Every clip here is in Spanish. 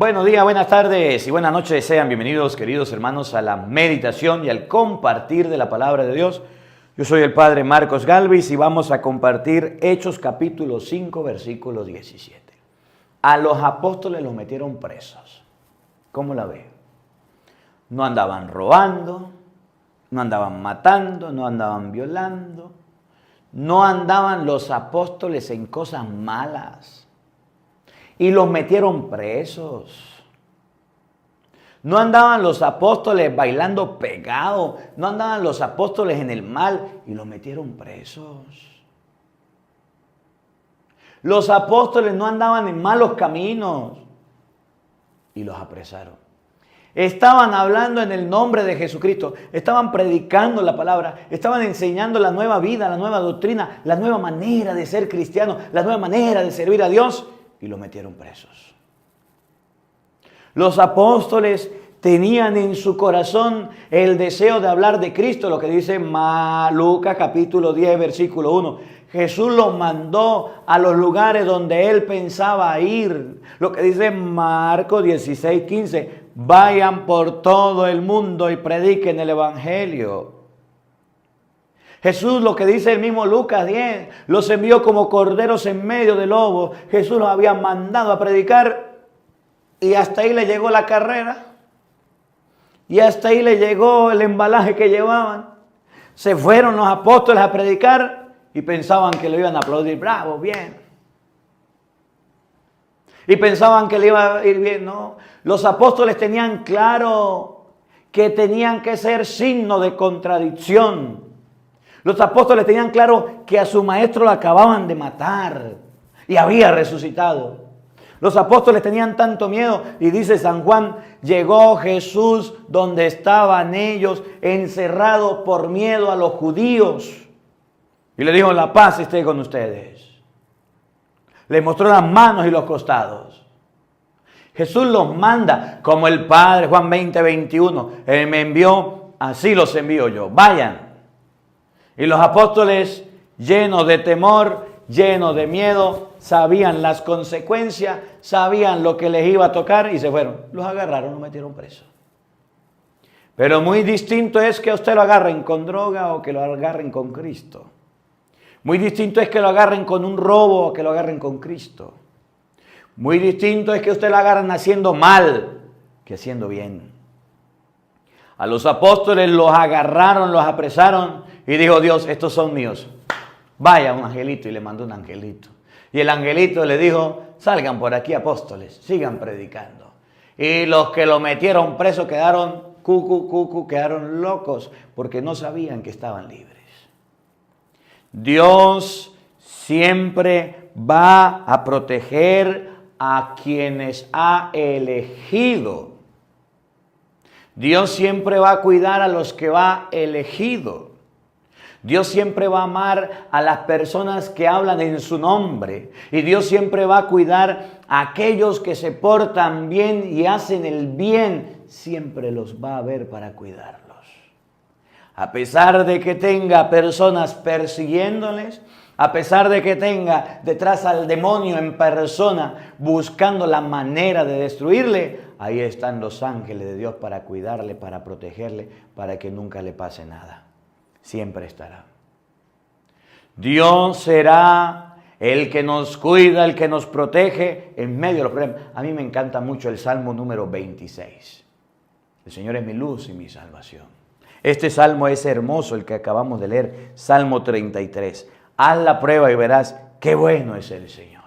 Buenos días, buenas tardes y buenas noches. Sean bienvenidos, queridos hermanos, a la meditación y al compartir de la palabra de Dios. Yo soy el Padre Marcos Galvis y vamos a compartir Hechos capítulo 5, versículo 17. A los apóstoles los metieron presos. ¿Cómo la ve? No andaban robando, no andaban matando, no andaban violando, no andaban los apóstoles en cosas malas. Y los metieron presos. No andaban los apóstoles bailando pegados. No andaban los apóstoles en el mal y los metieron presos. Los apóstoles no andaban en malos caminos y los apresaron. Estaban hablando en el nombre de Jesucristo. Estaban predicando la palabra. Estaban enseñando la nueva vida, la nueva doctrina, la nueva manera de ser cristiano, la nueva manera de servir a Dios. Y los metieron presos. Los apóstoles tenían en su corazón el deseo de hablar de Cristo, lo que dice Lucas capítulo 10, versículo 1. Jesús los mandó a los lugares donde él pensaba ir. Lo que dice Marcos 16, 15. Vayan por todo el mundo y prediquen el evangelio. Jesús, lo que dice el mismo Lucas 10, los envió como corderos en medio de lobos. Jesús los había mandado a predicar y hasta ahí le llegó la carrera. Y hasta ahí le llegó el embalaje que llevaban. Se fueron los apóstoles a predicar y pensaban que le iban a aplaudir. Bravo, bien. Y pensaban que le iba a ir bien. No, los apóstoles tenían claro que tenían que ser signo de contradicción. Los apóstoles tenían claro que a su maestro lo acababan de matar y había resucitado. Los apóstoles tenían tanto miedo y dice San Juan, llegó Jesús donde estaban ellos encerrados por miedo a los judíos. Y le dijo, la paz esté con ustedes. Les mostró las manos y los costados. Jesús los manda como el Padre, Juan 20, 21. Él me envió, así los envío yo. Vayan. Y los apóstoles, llenos de temor, llenos de miedo, sabían las consecuencias, sabían lo que les iba a tocar y se fueron. Los agarraron, los metieron presos. Pero muy distinto es que a usted lo agarren con droga o que lo agarren con Cristo. Muy distinto es que lo agarren con un robo o que lo agarren con Cristo. Muy distinto es que usted lo agarren haciendo mal que haciendo bien. A los apóstoles los agarraron, los apresaron y dijo Dios, estos son míos. Vaya un angelito y le mandó un angelito. Y el angelito le dijo, salgan por aquí apóstoles, sigan predicando. Y los que lo metieron preso quedaron quedaron locos porque no sabían que estaban libres. Dios siempre va a proteger a quienes ha elegido. Dios siempre va a cuidar a los que va elegido. Dios siempre va a amar a las personas que hablan en su nombre. Y Dios siempre va a cuidar a aquellos que se portan bien y hacen el bien. Siempre los va a ver para cuidarlos. A pesar de que tenga personas persiguiéndoles, a pesar de que tenga detrás al demonio en persona buscando la manera de destruirle, ahí están los ángeles de Dios para cuidarle, para protegerle, para que nunca le pase nada. Siempre estará. Dios será el que nos cuida, el que nos protege en medio de los problemas. A mí me encanta mucho el Salmo número 26. El Señor es mi luz y mi salvación. Este salmo es hermoso, el que acabamos de leer, Salmo 33. Haz la prueba y verás qué bueno es el Señor.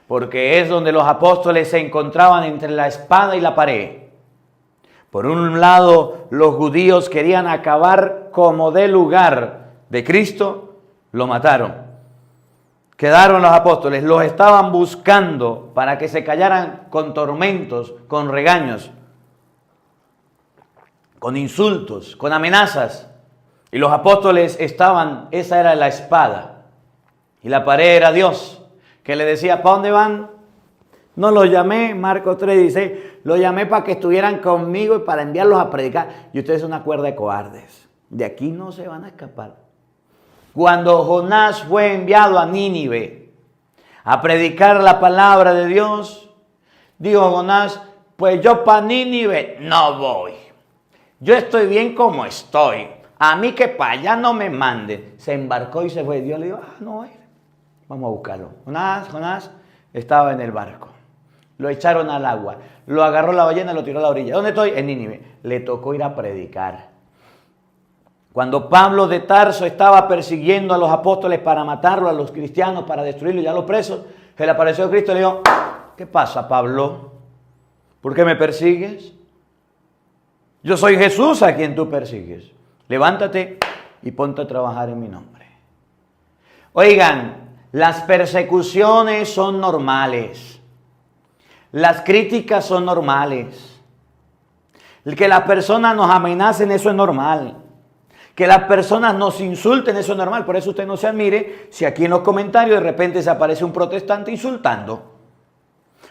Porque es donde los apóstoles se encontraban entre la espada y la pared. Por un lado, los judíos querían acabar como de lugar de Cristo, lo mataron. Quedaron los apóstoles, los estaban buscando para que se callaran con tormentos, con regaños, con insultos, con amenazas. Y los apóstoles estaban, esa era la espada. Y la pared era Dios, que le decía, ¿para dónde van? No los llamé, Marcos 3:16, los llamé para que estuvieran conmigo y para enviarlos a predicar. Y ustedes son una cuerda de cobardes. De aquí no se van a escapar. Cuando Jonás fue enviado a Nínive a predicar la palabra de Dios, Dijo Jonás, pues yo para Nínive no voy. Yo estoy bien como estoy. A mí que para allá no me mande. Se embarcó y se fue. Dios le dijo, no va a ir. Vamos a buscarlo. Jonás estaba en el barco. Lo echaron al agua. Lo agarró la ballena y lo tiró a la orilla. ¿Dónde estoy? En Nínive. Le tocó ir a predicar. Cuando Pablo de Tarso estaba persiguiendo a los apóstoles para matarlos, a los cristianos, para destruirlos y a los presos, se le apareció Cristo y le dijo, ¿qué pasa, Pablo? ¿Por qué me persigues? Yo soy Jesús a quien tú persigues. Levántate y ponte a trabajar en mi nombre. Oigan, las persecuciones son normales. Las críticas son normales. El que las personas nos amenacen, eso es normal. Que las personas nos insulten, eso es normal. Por eso usted no se admire si aquí en los comentarios de repente se aparece un protestante insultando.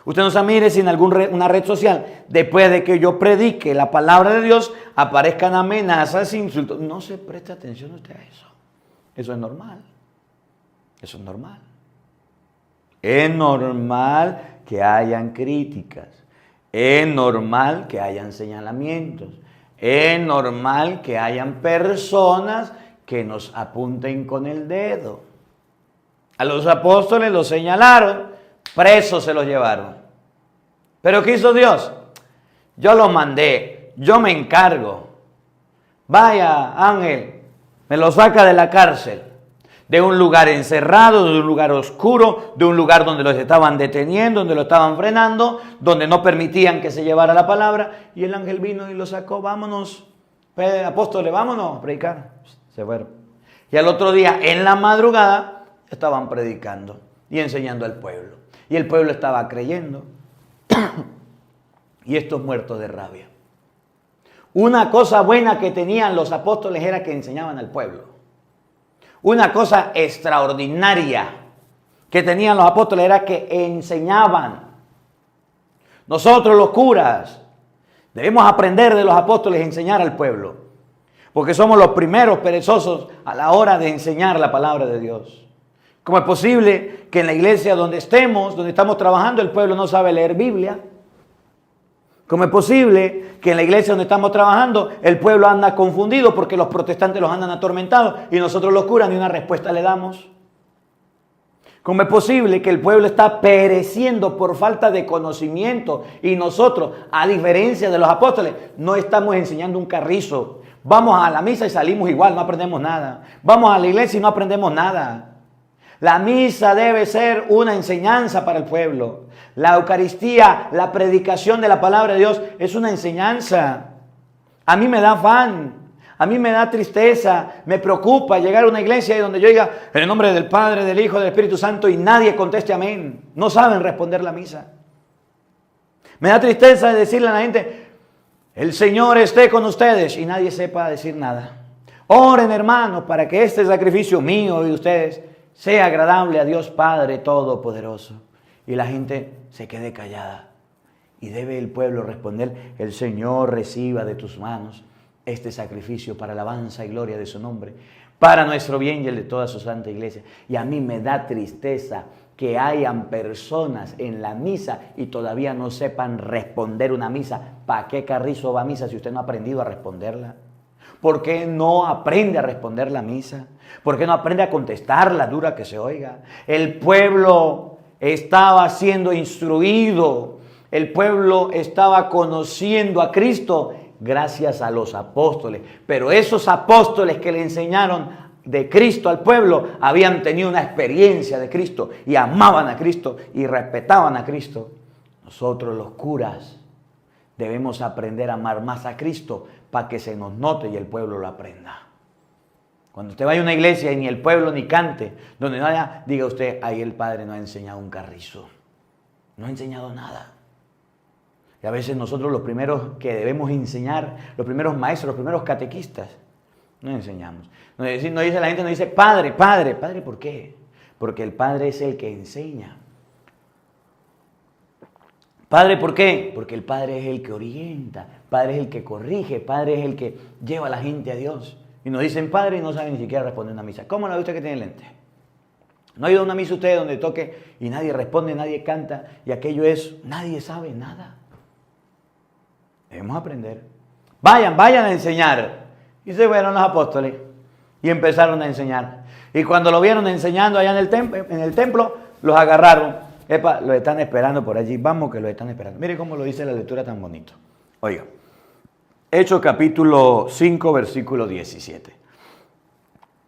Usted no se admire si en alguna red social, después de que yo predique la palabra de Dios, aparezcan amenazas, insultos. No se preste atención usted a eso. Eso es normal. Eso es normal. Es normal que hayan críticas. Es normal que hayan señalamientos. Es normal que hayan personas que nos apunten con el dedo. A los apóstoles los señalaron, presos se los llevaron. ¿Pero qué hizo Dios? Yo los mandé, yo me encargo. Vaya, ángel, me lo saca de la cárcel. De un lugar encerrado, de un lugar oscuro, de un lugar donde los estaban deteniendo, donde lo estaban frenando, donde no permitían que se llevara la palabra. Y el ángel vino y lo sacó. Vámonos, apóstoles, vámonos a predicar. Se fueron. Y al otro día, en la madrugada, estaban predicando y enseñando al pueblo. Y el pueblo estaba creyendo. Y estos muertos de rabia. Una cosa buena que tenían los apóstoles era que enseñaban al pueblo. Una cosa extraordinaria que tenían los apóstoles era que enseñaban. Nosotros los curas debemos aprender de los apóstoles a enseñar al pueblo. Porque somos los primeros perezosos a la hora de enseñar la palabra de Dios. ¿Cómo es posible que en la iglesia donde estemos, donde estamos trabajando, el pueblo no sabe leer Biblia? ¿Cómo es posible que en la iglesia donde estamos trabajando el pueblo anda confundido porque los protestantes los andan atormentados y nosotros los curas ni una respuesta le damos? ¿Cómo es posible que el pueblo está pereciendo por falta de conocimiento y nosotros, a diferencia de los apóstoles, no estamos enseñando un carrizo? Vamos a la misa y salimos igual, no aprendemos nada. Vamos a la iglesia y no aprendemos nada. La misa debe ser una enseñanza para el pueblo. La Eucaristía, la predicación de la palabra de Dios es una enseñanza. A mí me da afán, a mí me da tristeza, me preocupa llegar a una iglesia donde yo diga en el nombre del Padre, del Hijo, del Espíritu Santo y nadie conteste amén. No saben responder la misa. Me da tristeza decirle a la gente, el Señor esté con ustedes y nadie sepa decir nada. Oren, hermanos, para que este sacrificio mío y de ustedes sea agradable a Dios Padre Todopoderoso. Y la gente se quede callada. Y debe el pueblo responder, el Señor reciba de tus manos este sacrificio para alabanza y gloria de su nombre, para nuestro bien y el de toda su santa iglesia. Y a mí me da tristeza que hayan personas en la misa y todavía no sepan responder una misa. ¿Para qué carrizo va a misa si usted no ha aprendido a responderla? ¿Por qué no aprende a responder la misa? ¿Por qué no aprende a contestarla, dura que se oiga? El pueblo estaba siendo instruido. El pueblo estaba conociendo a Cristo gracias a los apóstoles. Pero esos apóstoles que le enseñaron de Cristo al pueblo habían tenido una experiencia de Cristo y amaban a Cristo y respetaban a Cristo. Nosotros los curas debemos aprender a amar más a Cristo para que se nos note y el pueblo lo aprenda. Cuando usted vaya a una iglesia y ni el pueblo ni cante, donde no haya, diga usted, ahí el Padre no ha enseñado un carrizo. No ha enseñado nada. Y a veces nosotros los primeros que debemos enseñar, los primeros maestros, los primeros catequistas, no enseñamos. No dice la gente, no dice, Padre, Padre. ¿Padre por qué? Porque el Padre es el que enseña. Padre, ¿por qué? Porque el Padre es el que orienta, Padre es el que corrige, Padre es el que lleva a la gente a Dios. Y nos dicen Padre y no saben ni siquiera responder una misa. ¿Cómo la ve usted que tiene lente? ¿No ha ido a una misa usted donde toque y nadie responde, nadie canta y aquello es, nadie sabe nada? Debemos aprender. Vayan a enseñar. Y se fueron los apóstoles y empezaron a enseñar. Y cuando lo vieron enseñando allá en el templo, los agarraron. Epa, los están esperando por allí. Vamos que los están esperando. Mire cómo lo dice la lectura tan bonito. Oiga, Hechos capítulo 5, versículo 17.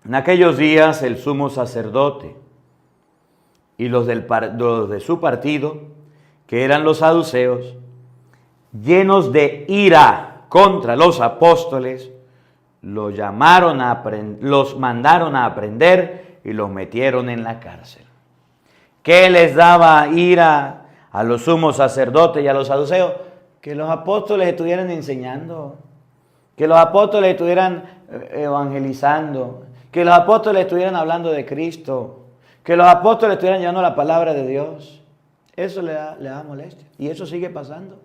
En aquellos días el sumo sacerdote y los de su partido, que eran los saduceos, llenos de ira contra los apóstoles, los mandaron a prender y los metieron en la cárcel. ¿Qué les daba ira a los sumos sacerdotes y a los saduceos? Que los apóstoles estuvieran enseñando, que los apóstoles estuvieran evangelizando, que los apóstoles estuvieran hablando de Cristo, que los apóstoles estuvieran llevando la palabra de Dios. Eso le da molestia. Y eso sigue pasando.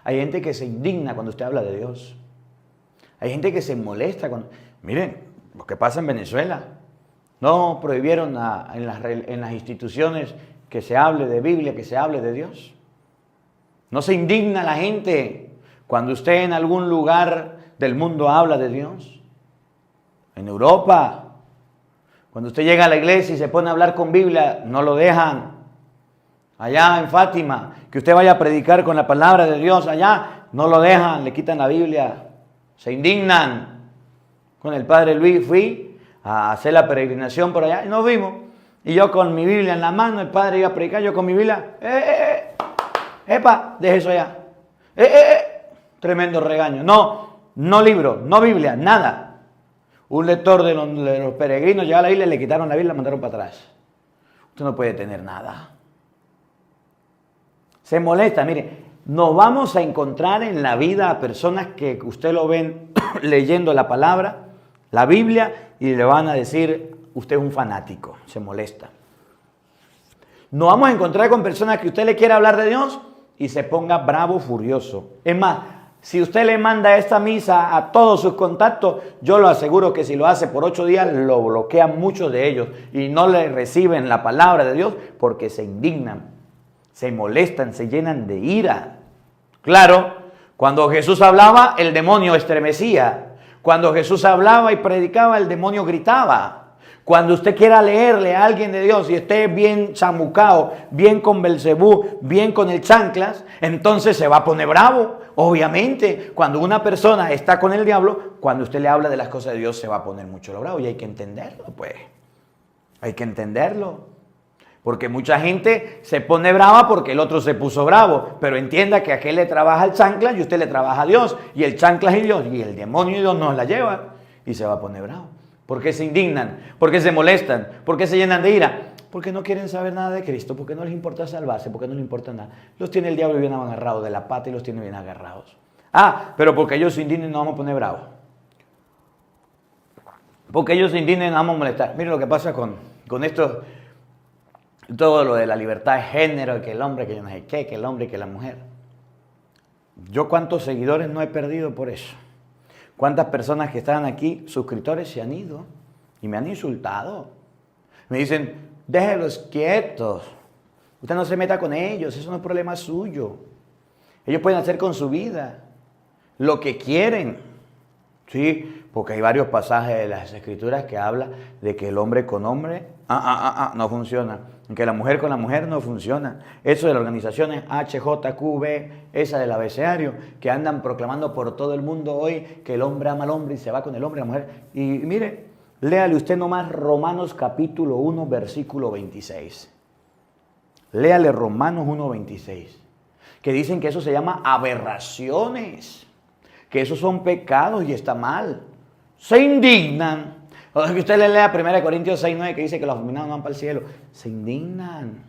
Hay gente que se indigna cuando usted habla de Dios. Hay gente que se molesta cuando... Miren, lo que pasa en Venezuela. No prohibieron en las instituciones que se hable de Biblia, que se hable de Dios. No se indigna la gente cuando usted en algún lugar del mundo habla de Dios. En Europa, cuando usted llega a la iglesia y se pone a hablar con Biblia, no lo dejan. Allá en Fátima, que usted vaya a predicar con la palabra de Dios, allá no lo dejan, le quitan la Biblia, se indignan. Con el padre Luis fui a hacer la peregrinación por allá y nos vimos. Y yo con mi Biblia en la mano, el padre iba a predicar, yo con mi Biblia, epa, deje eso allá. Tremendo regaño. No libro, no Biblia, nada. Un lector de los peregrinos llegó a la isla, le quitaron la Biblia y la mandaron para atrás. Usted no puede tener nada. Se molesta, mire, nos vamos a encontrar en la vida a personas que usted lo ven leyendo la palabra, la Biblia, y le van a decir, usted es un fanático, se molesta. Nos vamos a encontrar con personas que usted le quiere hablar de Dios y se ponga bravo, furioso. Es más, si usted le manda esta misa a todos sus contactos, yo lo aseguro que si lo hace por 8 días, lo bloquean muchos de ellos y no le reciben la palabra de Dios porque se indignan, se molestan, se llenan de ira. Claro, cuando Jesús hablaba, el demonio estremecía. Cuando Jesús hablaba y predicaba, el demonio gritaba. Cuando usted quiera leerle a alguien de Dios y esté bien chamucao, bien con Belcebú, bien con el chanclas, entonces se va a poner bravo. Obviamente, cuando una persona está con el diablo, cuando usted le habla de las cosas de Dios, se va a poner mucho lo bravo y hay que entenderlo, pues. Hay que entenderlo. Porque mucha gente se pone brava porque el otro se puso bravo. Pero entienda que aquel le trabaja al chanclas y usted le trabaja a Dios. Y el chanclas y Dios y el demonio y Dios nos la lleva y se va a poner bravo. ¿Por qué se indignan? ¿Por qué se molestan? ¿Por qué se llenan de ira? Porque no quieren saber nada de Cristo, porque no les importa salvarse, porque no les importa nada. Los tiene el diablo bien agarrados de la pata y los tiene bien agarrados. Ah, pero porque ellos se indignen nos vamos a poner bravos. Porque ellos se indignen nos vamos a molestar. Miren lo que pasa con esto, todo lo de la libertad de género, que el hombre, que yo no sé qué, que el hombre y que la mujer. Yo cuántos seguidores no he perdido por eso. ¿Cuántas personas que estaban aquí, suscriptores, se han ido y me han insultado? Me dicen, déjenlos quietos, usted no se meta con ellos, eso no es problema suyo. Ellos pueden hacer con su vida lo que quieren. Sí, porque hay varios pasajes de las Escrituras que hablan de que el hombre con hombre no funciona. Que la mujer con la mujer no funciona. Eso de las organizaciones HJQB, esa del abecedario, que andan proclamando por todo el mundo hoy que el hombre ama al hombre y se va con el hombre y la mujer. Y mire, léale usted nomás Romanos capítulo 1, versículo 26. Léale Romanos 1, 26. Que dicen que eso se llama aberraciones. Que esos son pecados y está mal. Se indignan. O que usted le lea 1 Corintios 6, 9 que dice que los afeminados no van para el cielo. Se indignan.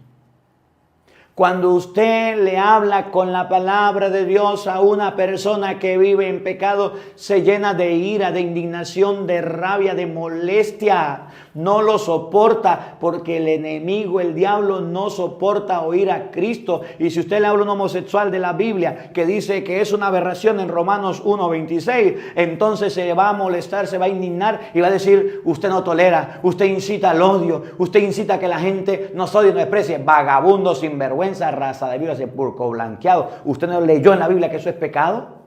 Cuando usted le habla con la palabra de Dios a una persona que vive en pecado, se llena de ira, de indignación, de rabia, de molestia. no lo soporta, porque el enemigo, el diablo, no soporta oír a Cristo. Y si usted le habla a un homosexual de la Biblia que dice que es una aberración en Romanos 1:26, entonces se va a molestar, se va a indignar y va a decir: usted no tolera, usted incita al odio, usted incita a que la gente nos odie, nos desprecie, vagabundo, sinvergüenza, raza de víbora, sepulcro blanqueado. ¿Usted no leyó en la Biblia que eso es pecado?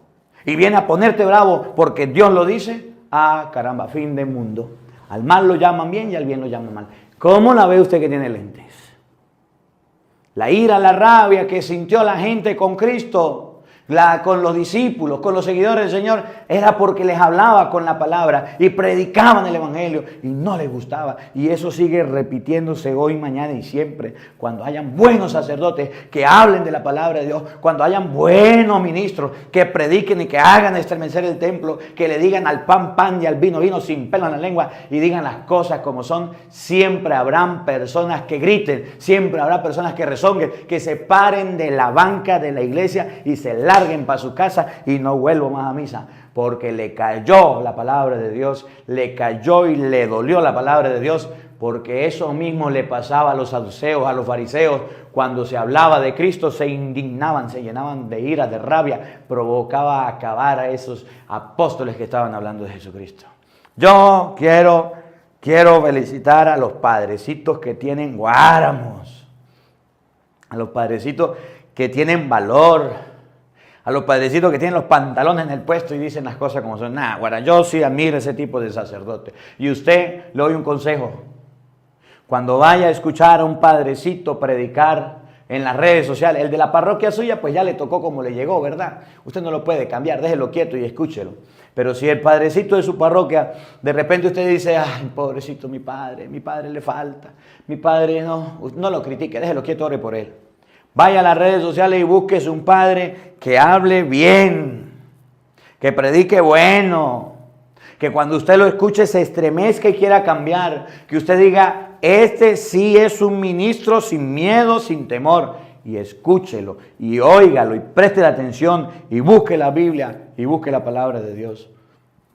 Y viene a ponerte bravo porque Dios lo dice. Ah, caramba, fin de mundo. Al mal lo llaman bien y al bien lo llaman mal. ¿Cómo la ve usted que tiene lentes? La ira, la rabia que sintió la gente con Cristo, con los discípulos, con los seguidores del Señor, era porque les hablaba con la palabra y predicaban el evangelio y no les gustaba. Y eso sigue repitiéndose hoy, mañana y siempre. Cuando hayan buenos sacerdotes que hablen de la palabra de Dios, cuando hayan buenos ministros que prediquen y que hagan estremecer el templo, que le digan al pan pan y al vino vino, sin pelo en la lengua, y digan las cosas como son, siempre habrán personas que griten, siempre habrá personas que rezonguen, que se paren de la banca de la iglesia y se larguen para su casa y no vuelvo más a misa, porque le cayó la palabra de Dios, le cayó y le dolió la palabra de Dios, porque eso mismo le pasaba a los saduceos, a los fariseos. Cuando se hablaba de Cristo se indignaban, se llenaban de ira, de rabia, provocaba acabar a esos apóstoles que estaban hablando de Jesucristo. Yo quiero felicitar a los padrecitos que tienen guáramos, a los padrecitos que tienen valor, a los padrecitos que tienen los pantalones en el puesto y dicen las cosas como son. Guara, yo sí admiro ese tipo de sacerdote. Y usted le doy un consejo. Cuando vaya a escuchar a un padrecito predicar en las redes sociales, el de la parroquia suya, pues ya le tocó como le llegó, ¿verdad? Usted no lo puede cambiar, déjelo quieto y escúchelo. Pero si el padrecito de su parroquia, de repente usted dice: ay, pobrecito mi padre le falta, mi padre no lo critique, déjelo quieto, ore por él. Vaya a las redes sociales y búsquese un padre que hable bien, que predique bueno, que cuando usted lo escuche se estremezca y quiera cambiar, que usted diga: este sí es un ministro sin miedo, sin temor. Y escúchelo y óigalo y preste la atención y busque la Biblia y busque la palabra de Dios.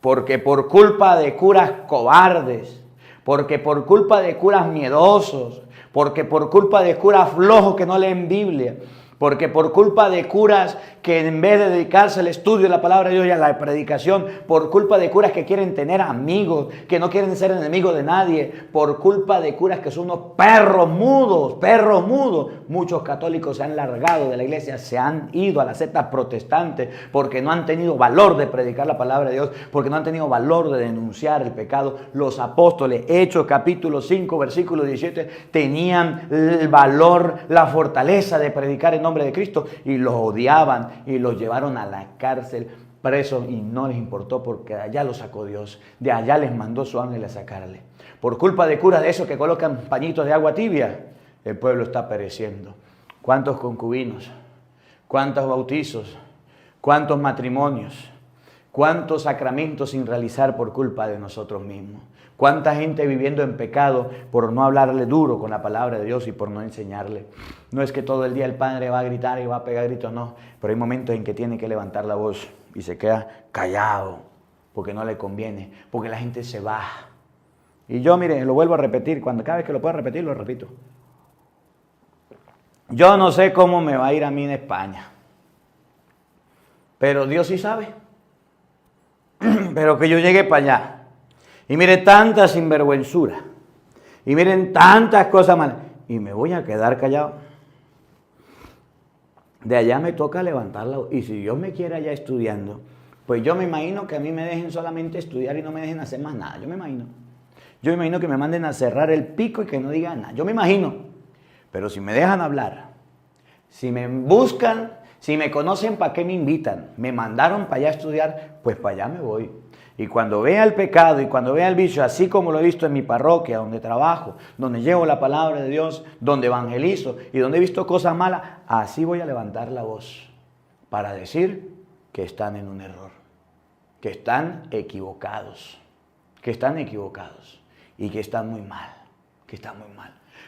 Porque por culpa de curas cobardes, porque por culpa de curas miedosos, porque por culpa de curas flojos que no leen Biblia, porque por culpa de curas que en vez de dedicarse al estudio de la palabra de Dios y a la predicación, por culpa de curas que quieren tener amigos, que no quieren ser enemigos de nadie, por culpa de curas que son unos perros mudos, muchos católicos se han largado de la iglesia, se han ido a las sectas protestantes porque no han tenido valor de predicar la palabra de Dios, porque no han tenido valor de denunciar el pecado. Los apóstoles, Hechos capítulo 5, versículo 17, tenían el valor, la fortaleza de predicar en nombre de Cristo y los odiaban y los llevaron a la cárcel presos y no les importó porque de allá los sacó Dios, de allá les mandó su ángel a sacarle. Por culpa de curas de esos que colocan pañitos de agua tibia, el pueblo está pereciendo. ¿Cuántos concubinos? ¿Cuántos bautizos? ¿Cuántos matrimonios? ¿Cuántos sacramentos sin realizar por culpa de nosotros mismos? ¿Cuánta gente viviendo en pecado por no hablarle duro con la palabra de Dios y por no enseñarle? No es que todo el día el padre va a gritar y va a pegar gritos, no. Pero hay momentos en que tiene que levantar la voz y se queda callado porque no le conviene, porque la gente se va. Y yo, mire, lo vuelvo a repetir, cada vez que lo pueda repetir, lo repito. Yo no sé cómo me va a ir a mí en España, pero Dios sí sabe. Pero que yo llegue para allá y mire tanta sinvergüenzura y miren tantas cosas malas y me voy a quedar callado. De allá me toca levantarla y si Dios me quiere allá estudiando, pues yo me imagino que a mí me dejen solamente estudiar y no me dejen hacer más nada. Yo me imagino que me manden a cerrar el pico y que no digan nada. Yo me imagino. Pero si me dejan hablar, si me buscan, si me conocen, ¿para qué me invitan? Me mandaron para allá a estudiar, pues para allá me voy. Y cuando vea el pecado y cuando vea el vicio, así como lo he visto en mi parroquia, donde trabajo, donde llevo la palabra de Dios, donde evangelizo y donde he visto cosas malas, así voy a levantar la voz para decir que están en un error, que están equivocados y que están muy mal,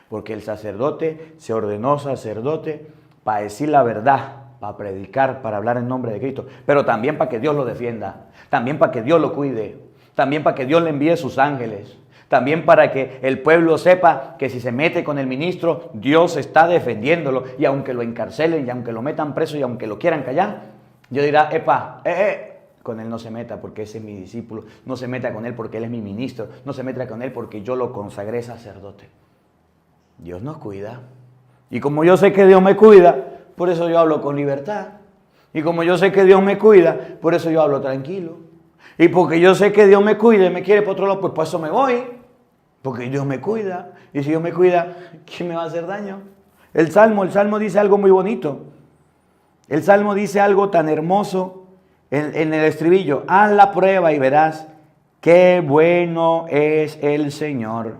Porque el sacerdote se ordenó sacerdote para decir la verdad, para predicar, para hablar en nombre de Cristo, pero también para que Dios lo defienda, también para que Dios lo cuide, también para que Dios le envíe sus ángeles, También para que el pueblo sepa que si se mete con el ministro, Dios está defendiéndolo. Y aunque lo encarcelen, y aunque lo metan preso, y aunque lo quieran callar, Dios dirá, epa, con él no se meta porque ese es mi discípulo. No se meta con él porque él es mi ministro. No se meta con él porque yo lo consagré sacerdote. Dios nos cuida. Y como yo sé que Dios me cuida, por eso yo hablo con libertad. Y como yo sé que Dios me cuida, por eso yo hablo tranquilo. Y porque yo sé que Dios me cuida y me quiere por otro lado, pues por eso me voy. Porque Dios me cuida. Y si Dios me cuida, ¿quién me va a hacer daño? El Salmo dice algo muy bonito. El Salmo dice algo tan hermoso en el estribillo. Haz la prueba y verás qué bueno es el Señor.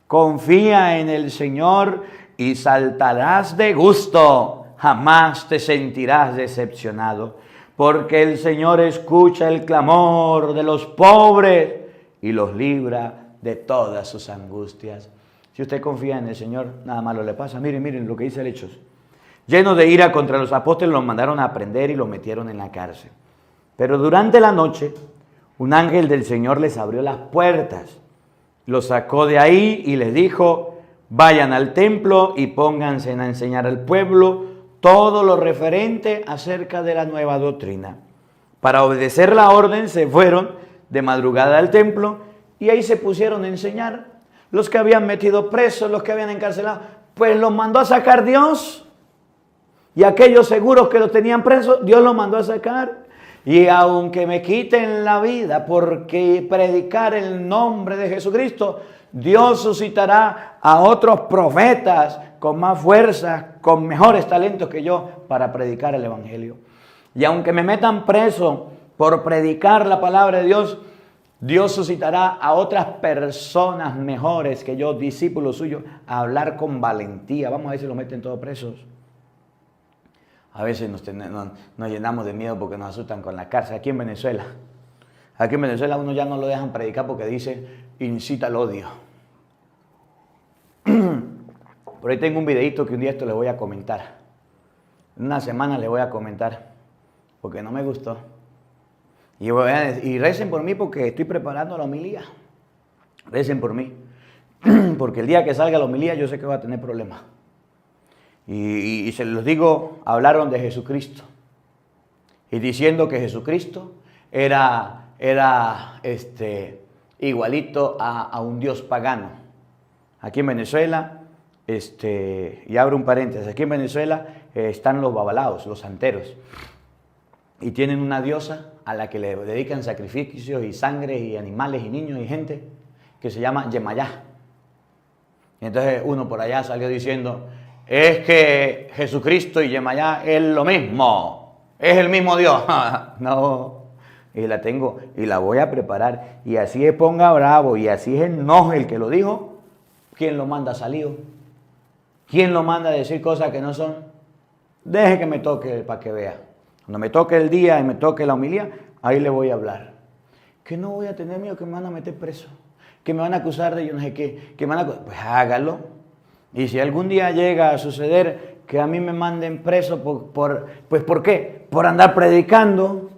Confía en el Señor y saltarás de gusto. Jamás te sentirás decepcionado. Porque el Señor escucha el clamor de los pobres y los libra de todas sus angustias. Si usted confía en el Señor, nada malo le pasa. Miren lo que dice el Hechos. Llenos de ira contra los apóstoles, los mandaron a prender y los metieron en la cárcel. Pero durante la noche, un ángel del Señor les abrió las puertas, los sacó de ahí y les dijo, vayan al templo y pónganse a enseñar al pueblo todo lo referente acerca de la nueva doctrina. Para obedecer la orden se fueron de madrugada al templo y ahí se pusieron a enseñar. Los que habían metido presos, los que habían encarcelado, pues los mandó a sacar Dios. Y aquellos seguros que los tenían presos, Dios los mandó a sacar. Y aunque me quiten la vida porque predicar el nombre de Jesucristo, Dios suscitará a otros profetas con más fuerza, con mejores talentos que yo para predicar el Evangelio. Y aunque me metan preso por predicar la palabra de Dios, Dios suscitará a otras personas mejores que yo, discípulos suyos, a hablar con valentía. Vamos a ver si los meten todos presos. A veces nos llenamos de miedo porque nos asustan con la cárcel. Aquí en Venezuela uno ya no lo dejan predicar porque dice, incita al odio. Por ahí tengo un videito que un día esto les voy a comentar. En una semana les voy a comentar porque no me gustó. Y recen por mí porque estoy preparando la homilía. Recen por mí. Porque el día que salga la homilía yo sé que va a tener problemas. Y se los digo, hablaron de Jesucristo. Y diciendo que Jesucristo era igualito a un dios pagano. Aquí en Venezuela, y abro un paréntesis, aquí en Venezuela están los babalaos, los santeros. Y tienen una diosa a la que le dedican sacrificios y sangre y animales y niños y gente que se llama Yemayá. Y entonces uno por allá salió diciendo, es que Jesucristo y Yemayá es lo mismo, es el mismo Dios. No, y la tengo y la voy a preparar. Y así es ponga bravo y así es enoje el que lo dijo. ¿Quién lo manda salido? ¿Quién lo manda a decir cosas que no son? Deje que me toque para que vea. Cuando me toque el día y me toque la homilía, ahí le voy a hablar. Que no voy a tener miedo que me van a meter preso, que me van a acusar de yo no sé qué, que me van a... Pues hágalo. Y si algún día llega a suceder que a mí me manden preso, pues ¿por qué? Por andar predicando,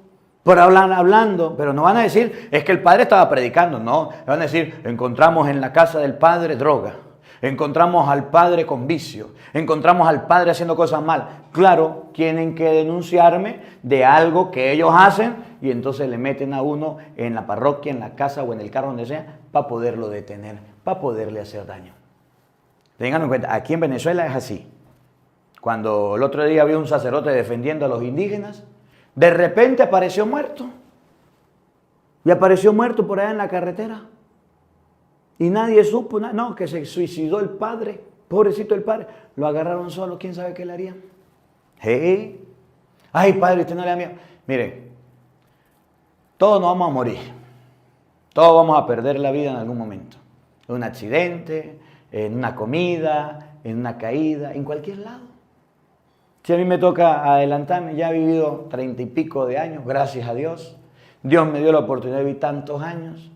por hablar hablando. Pero no van a decir, es que el padre estaba predicando. No, van a decir, encontramos en la casa del padre droga. Encontramos al padre con vicio, encontramos al padre haciendo cosas mal. Claro, tienen que denunciarme de algo que ellos hacen y entonces le meten a uno en la parroquia, en la casa o en el carro, donde sea, para poderlo detener, para poderle hacer daño. Tengan en cuenta, aquí en Venezuela es así. Cuando el otro día había un sacerdote defendiendo a los indígenas, de repente apareció muerto. Y apareció muerto por allá en la carretera. Y nadie supo, no, que se suicidó el padre, pobrecito el padre, lo agarraron solo, quién sabe qué le harían. Hey. Ay, padre, usted no le da miedo. Miren, todos nos vamos a morir, todos vamos a perder la vida en algún momento, en un accidente, en una comida, en una caída, en cualquier lado. Si a mí me toca adelantarme, ya he vivido 30 y pico de años, gracias a Dios, Dios me dio la oportunidad de vivir tantos años.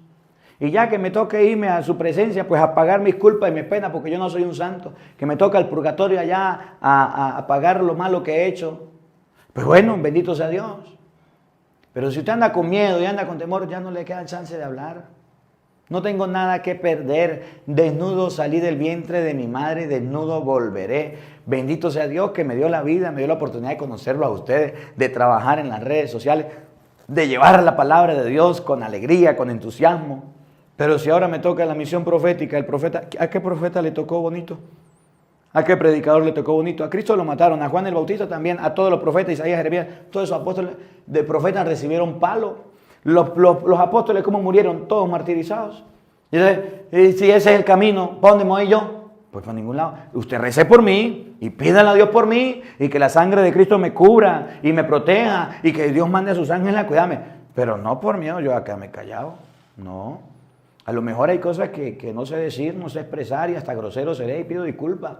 Y ya que me toque irme a su presencia, pues a pagar mis culpas y mis penas, porque yo no soy un santo, que me toca el purgatorio allá a pagar lo malo que he hecho, pues bueno, bendito sea Dios. Pero si usted anda con miedo y anda con temor, ya no le queda chance de hablar. No tengo nada que perder. Desnudo salí del vientre de mi madre, desnudo volveré. Bendito sea Dios que me dio la vida, me dio la oportunidad de conocerlo a ustedes, de trabajar en las redes sociales, de llevar la palabra de Dios con alegría, con entusiasmo. Pero si ahora me toca la misión profética, el profeta, ¿a qué profeta le tocó bonito? ¿A qué predicador le tocó bonito? A Cristo lo mataron, a Juan el Bautista también, a todos los profetas, Isaías, Jeremías, todos esos apóstoles de profetas recibieron palo. Los apóstoles, ¿cómo murieron? Todos martirizados. Y entonces, si ese es el camino, ¿para dónde me voy yo? Pues para ningún lado. Usted rece por mí y pídale a Dios por mí y que la sangre de Cristo me cubra y me proteja y que Dios mande a sus ángeles a cuidarme. Pero no por miedo, yo acá me he callado. No. A lo mejor hay cosas que no sé decir, no sé expresar y hasta grosero seré y pido disculpas.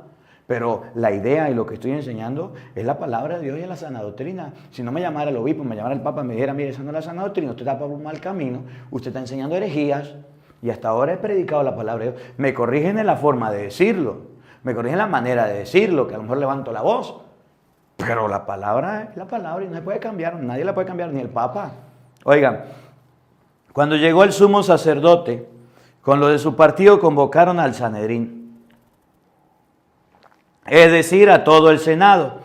Pero la idea y lo que estoy enseñando es la palabra de Dios y es la sana doctrina. Si no me llamara el obispo, me llamara el papa y me dijera, mire, esa no es la sana doctrina, usted está por un mal camino, usted está enseñando herejías y hasta ahora he predicado la palabra de Dios. Me corrigen en la forma de decirlo, me corrigen en la manera de decirlo, que a lo mejor levanto la voz. Pero la palabra es la palabra y no se puede cambiar, nadie la puede cambiar, ni el papa. Oigan, cuando llegó el sumo sacerdote, con los de su partido convocaron al Sanedrín. Es decir, a todo el Senado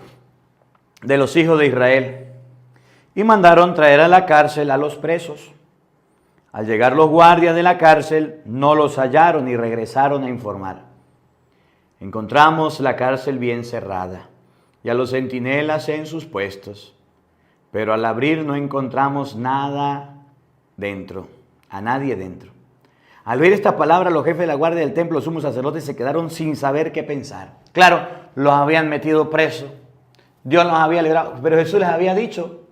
de los hijos de Israel, y mandaron traer a la cárcel a los presos. Al llegar los guardias de la cárcel, no los hallaron y regresaron a informar. Encontramos la cárcel bien cerrada y a los centinelas en sus puestos, pero al abrir no encontramos nada dentro, a nadie dentro. Al ver esta palabra, los jefes de la guardia del templo, los sumos sacerdotes, se quedaron sin saber qué pensar. Claro, los habían metido presos, Dios los había librado, pero Jesús les había dicho,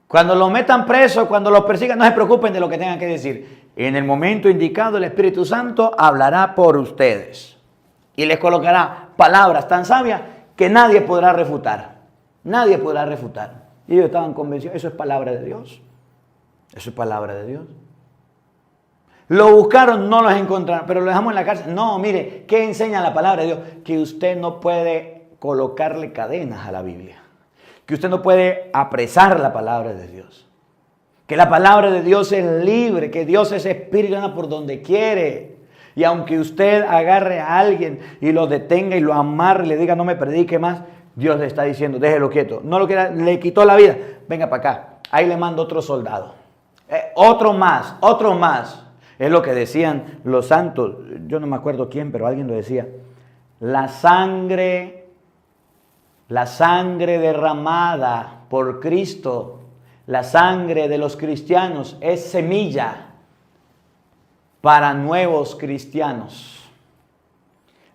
cuando los metan presos, cuando los persigan, no se preocupen de lo que tengan que decir. En el momento indicado, el Espíritu Santo hablará por ustedes y les colocará palabras tan sabias que nadie podrá refutar. Nadie podrá refutar. Y ellos estaban convencidos, eso es palabra de Dios. Eso es palabra de Dios. Lo buscaron, no los encontraron, pero lo dejamos en la cárcel. No, mire, ¿qué enseña la palabra de Dios? Que usted no puede colocarle cadenas a la Biblia. Que usted no puede apresar la palabra de Dios. Que la palabra de Dios es libre, que Dios es espíritu, anda por donde quiere. Y aunque usted agarre a alguien y lo detenga y lo amarre y le diga no me predique más, Dios le está diciendo déjelo quieto. No lo quiera, le quitó la vida, venga para acá. Ahí le mando otro soldado. Otro más, otro más. Es lo que decían los santos, yo no me acuerdo quién, pero alguien lo decía. La sangre derramada por Cristo, la sangre de los cristianos es semilla para nuevos cristianos.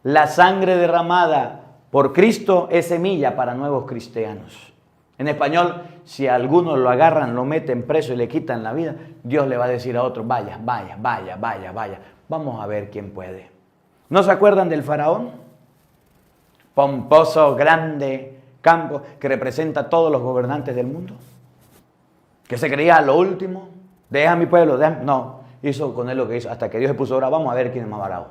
La sangre derramada por Cristo es semilla para nuevos cristianos. En español, si a algunos lo agarran, lo meten preso y le quitan la vida, Dios le va a decir a otro, vaya, vaya, vaya, vaya, vaya. Vamos a ver quién puede. ¿No se acuerdan del faraón? Pomposo, grande, campo, que representa a todos los gobernantes del mundo. Que se creía lo último. Deja a mi pueblo, no. Hizo con él lo que hizo, hasta que Dios se puso ahora, vamos a ver quién es más bravo.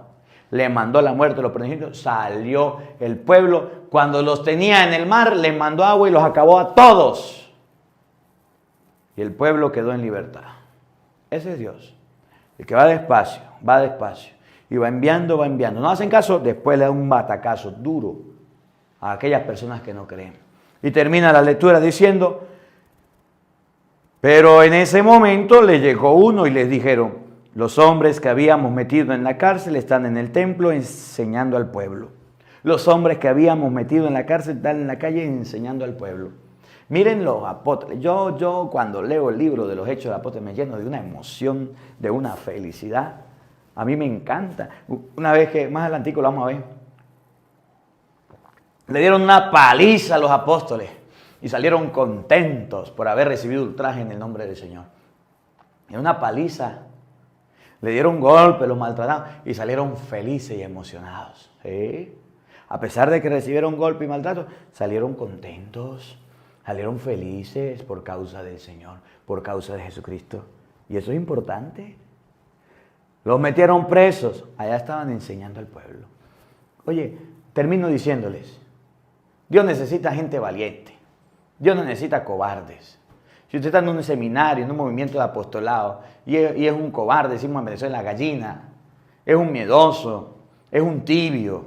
Le mandó la muerte a los primogénitos, salió el pueblo. Cuando los tenía en el mar, les mandó agua y los acabó a todos. Y el pueblo quedó en libertad. Ese es Dios. El que va despacio, y va enviando, va enviando. No hacen caso, después le da un batacazo duro a aquellas personas que no creen. Y termina la lectura diciendo, pero en ese momento le llegó uno y les dijeron, los hombres que habíamos metido en la cárcel están en el templo enseñando al pueblo. Los hombres que habíamos metido en la cárcel están en la calle enseñando al pueblo. Miren los apóstoles. Yo cuando leo el libro de los Hechos de los Apóstoles me lleno de una emoción, de una felicidad. A mí me encanta. Una vez que más adelantico lo vamos a ver. Le dieron una paliza a los apóstoles y salieron contentos por haber recibido ultraje en el nombre del Señor. Y una paliza. Le dieron golpe, los maltrataron y salieron felices y emocionados. ¿Sí? A pesar de que recibieron golpe y maltrato, salieron contentos, salieron felices por causa del Señor, por causa de Jesucristo. Y eso es importante. Los metieron presos, allá estaban enseñando al pueblo. Oye, termino diciéndoles, Dios necesita gente valiente, Dios no necesita cobardes. Si usted está en un seminario, en un movimiento de apostolado, y es un cobarde, decimos en Venezuela, la gallina, es un miedoso, es un tibio,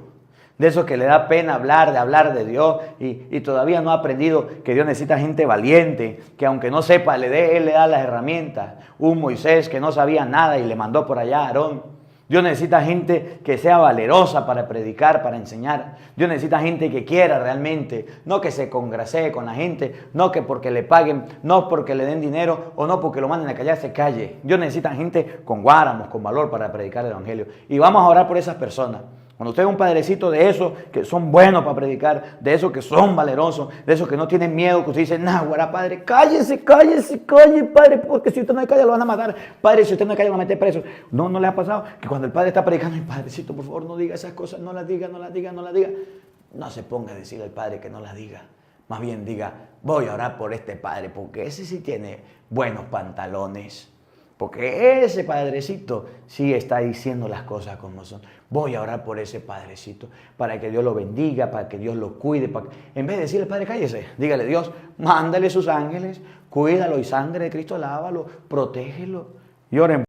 de esos que le da pena hablar de Dios y todavía no ha aprendido que Dios necesita gente valiente, que aunque no sepa, Él le da las herramientas. Un Moisés que no sabía nada y le mandó por allá a Aarón. Dios necesita gente que sea valerosa para predicar, para enseñar. Dios necesita gente que quiera realmente, no que se congrasee con la gente, no que porque le paguen, no porque le den dinero o no porque lo manden a callar se calle. Dios necesita gente con guáramos, con valor para predicar el evangelio. Y vamos a orar por esas personas. Cuando usted es un padrecito de esos que son buenos para predicar, de esos que son valerosos, de esos que no tienen miedo, que usted dice, nah, güera, padre, cállese, padre, porque si usted no calla lo van a matar. Padre, si usted no calla lo van a meter preso. No le ha pasado que cuando el padre está predicando, padrecito, por favor, no diga esas cosas, no las diga. No se ponga a decirle al padre que no las diga. Más bien diga, voy a orar por este padre, porque ese sí tiene buenos pantalones. Porque ese padrecito sí está diciendo las cosas como son. Voy a orar por ese padrecito para que Dios lo bendiga, para que Dios lo cuide. En vez de decirle, padre, cállese, dígale, Dios, mándale sus ángeles, cuídalo y sangre de Cristo, lávalo, protégelo. Y oren.